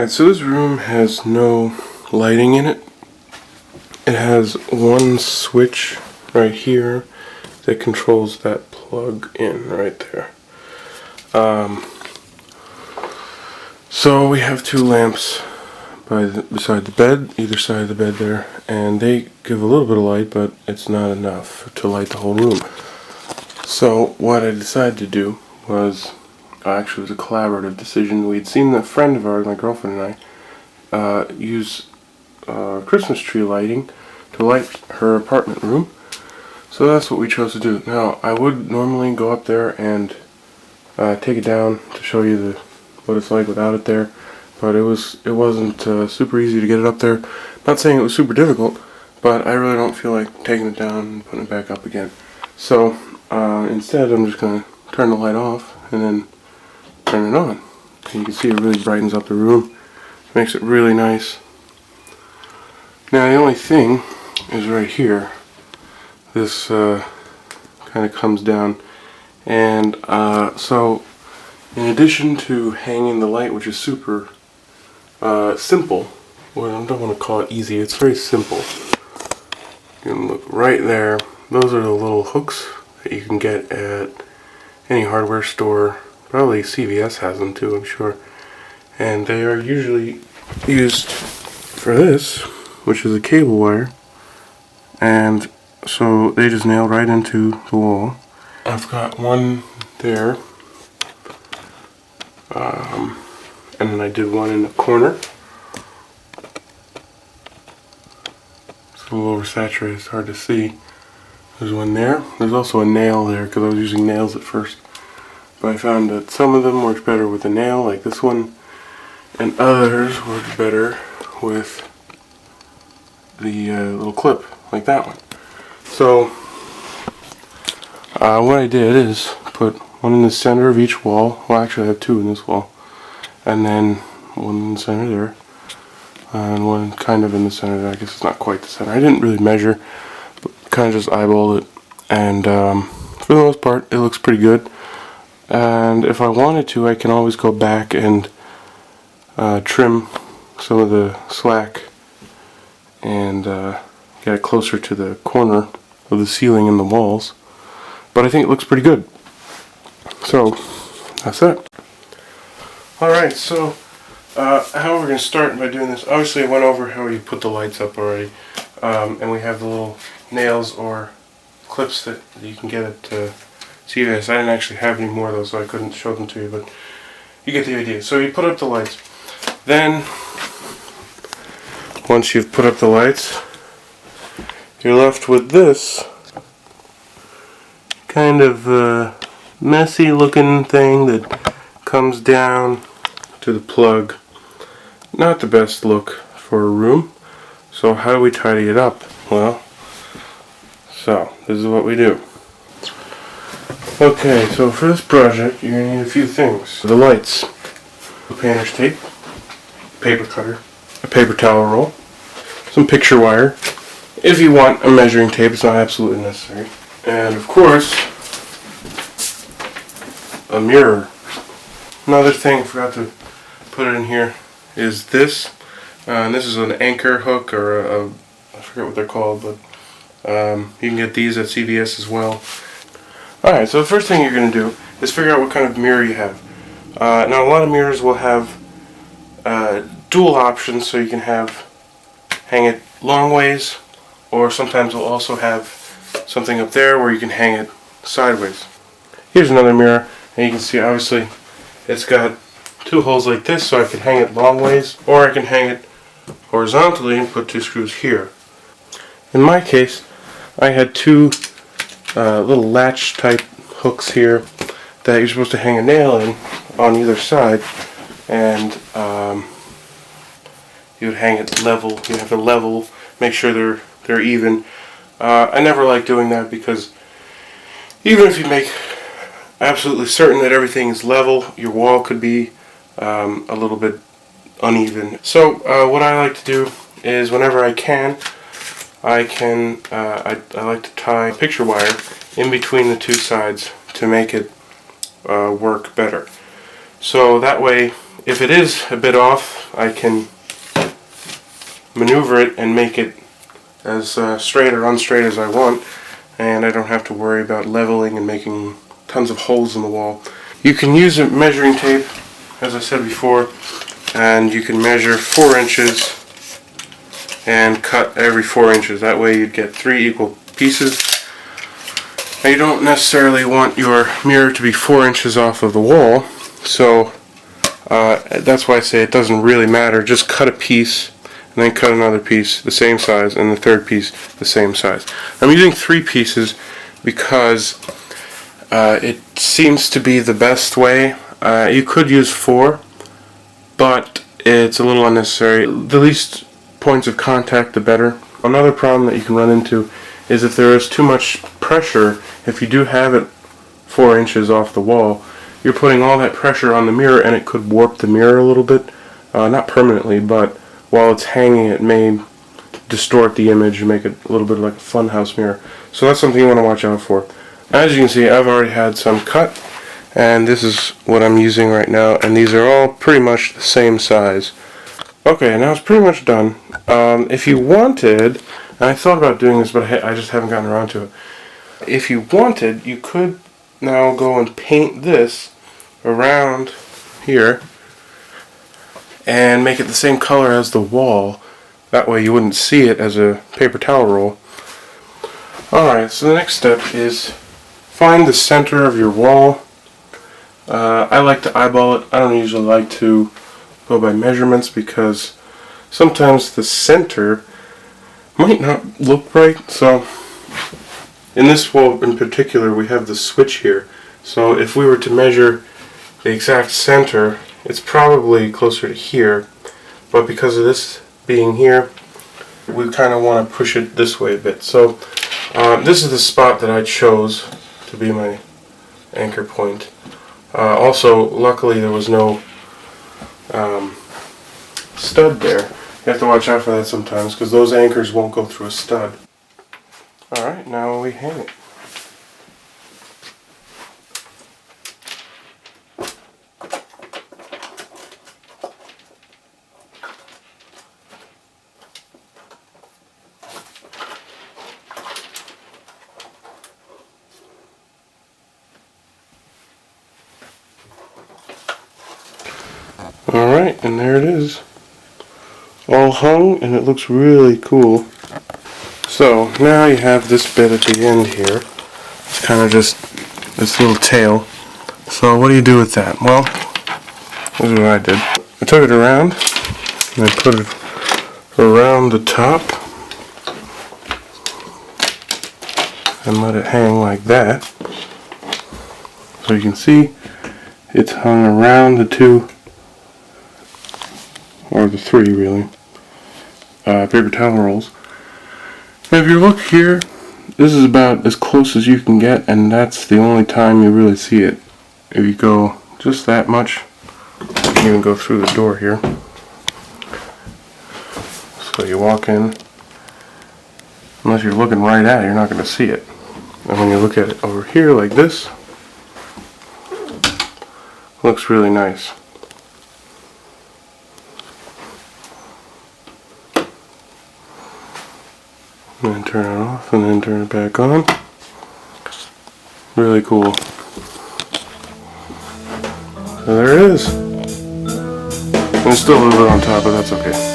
Alright, so this room has no lighting in it. It has one switch right here that controls that plug in right there. So we have two lamps beside the bed, either side of the bed there, and they give a little bit of light, but it's not enough to light the whole room. So what I decided to do was, actually it was a collaborative decision. We'd seen a friend of ours, my girlfriend and I, use Christmas tree lighting to light her apartment room. So that's what we chose to do. Now, I would normally go up there and take it down to show you what it's like without it there, but it wasn't super easy to get it up there. Not saying it was super difficult, but I really don't feel like taking it down and putting it back up again. So instead, I'm just going to turn the light off and then turn it on. And you can see it really brightens up the room, makes it really nice. Now the only thing is right here. This kind of comes down, and so in addition to hanging the light, which is super simple, well, I don't want to call it easy, it's very simple. You can look right there. Those are the little hooks that you can get at any hardware store. Probably CVS has them too, I'm sure. And they are usually used for this, which is a cable wire. And so they just nail right into the wall. I've got one there. And then I did one in the corner. It's a little oversaturated, it's hard to see. There's one there. There's also a nail there because I was using nails at first. But I found that some of them worked better with a nail, like this one, and others worked better with the little clip, like that one. So what I did is put one in the center of each wall. Well, actually I have two in this wall, and then one in the center there, and one kind of in the center there. I guess it's not quite the center. I didn't really measure, but kind of just eyeballed it, and for the most part it looks pretty good. And if I wanted to, I can always go back and trim some of the slack and get it closer to the corner of the ceiling and the walls. But I think it looks pretty good. So that's it. Alright, so how we're going to start by doing this, obviously I went over how you put the lights up already, and we have the little nails or clips that you can get at CVS. I didn't actually have any more of those, so I couldn't show them to you, but you get the idea. So you put up the lights. Then, once you've put up the lights, you're left with this kind of messy looking thing that comes down to the plug. Not the best look for a room. So how do we tidy it up? Well, so this is what we do. Okay, so for this project you're going to need a few things. The lights, painter's tape, paper cutter, a paper towel roll, some picture wire. If you want a measuring tape, it's not absolutely necessary. And of course, a mirror. Another thing I forgot to put it in here is this. And this is an anchor hook, or I forget what they're called, but you can get these at CVS as well. Alright, so the first thing you're going to do is figure out what kind of mirror you have. Now a lot of mirrors will have dual options, so you can hang it long ways, or sometimes we'll also have something up there where you can hang it sideways. Here's another mirror, and you can see obviously it's got two holes like this, so I can hang it long ways, or I can hang it horizontally and put two screws here. In my case, I had two little latch type hooks here that you're supposed to hang a nail in on either side, and you would hang it level. You have to level, make sure they're even. I never like doing that because even if you make absolutely certain that everything is level, your wall could be a little bit uneven. So what I like to do is whenever I like to tie picture wire in between the two sides to make it work better. So that way, if it is a bit off, I can maneuver it and make it as straight or unstraight as I want, and I don't have to worry about leveling and making tons of holes in the wall. You can use a measuring tape, as I said before, and you can measure 4 inches and cut every 4 inches. That way you'd get 3 equal pieces. Now you don't necessarily want your mirror to be 4 inches off of the wall, so that's why I say it doesn't really matter. Just cut a piece and then cut another piece the same size, and the third piece the same size. I'm using 3 pieces because it seems to be the best way. You could use 4, but it's a little unnecessary. The least points of contact, the better. Another problem that you can run into is if there is too much pressure. If you do have it 4 inches off the wall, you're putting all that pressure on the mirror, and it could warp the mirror a little bit. Not permanently, but while it's hanging, it may distort the image and make it a little bit like a funhouse mirror. So that's something you want to watch out for. As you can see, I've already had some cut, and this is what I'm using right now, and these are all pretty much the same size. Okay, now it's pretty much done. If you wanted, and I thought about doing this, but I just haven't gotten around to it. If you wanted, you could now go and paint this around here and make it the same color as the wall. That way you wouldn't see it as a paper towel roll. Alright, so the next step is find the center of your wall. I like to eyeball it. I don't usually like to go by measurements because sometimes the center might not look right. So in this wall in particular, we have the switch here. So if we were to measure the exact center, it's probably closer to here, but because of this being here, we kind of want to push it this way a bit. So this is the spot that I chose to be my anchor point. Also, luckily there was no stud there. You have to watch out for that sometimes because those anchors won't go through a stud. Alright, now we hang it. Alright, and there it is. All hung, and it looks really cool. So, now you have this bit at the end here. It's kind of just this little tail. So what do you do with that? Well, this is what I did. I took it around, and I put it around the top, and let it hang like that. So you can see it's hung around the 2, or the 3 really, paper towel rolls. Now if you look here, this is about as close as you can get, and that's the only time you really see it. If you go just that much, you can even go through the door here. So you walk in, unless you're looking right at it, you're not going to see it. And when you look at it over here like this, it looks really nice. And then turn it off, and then turn it back on. Really cool. So there it is. There's still a little bit on top, but that's okay.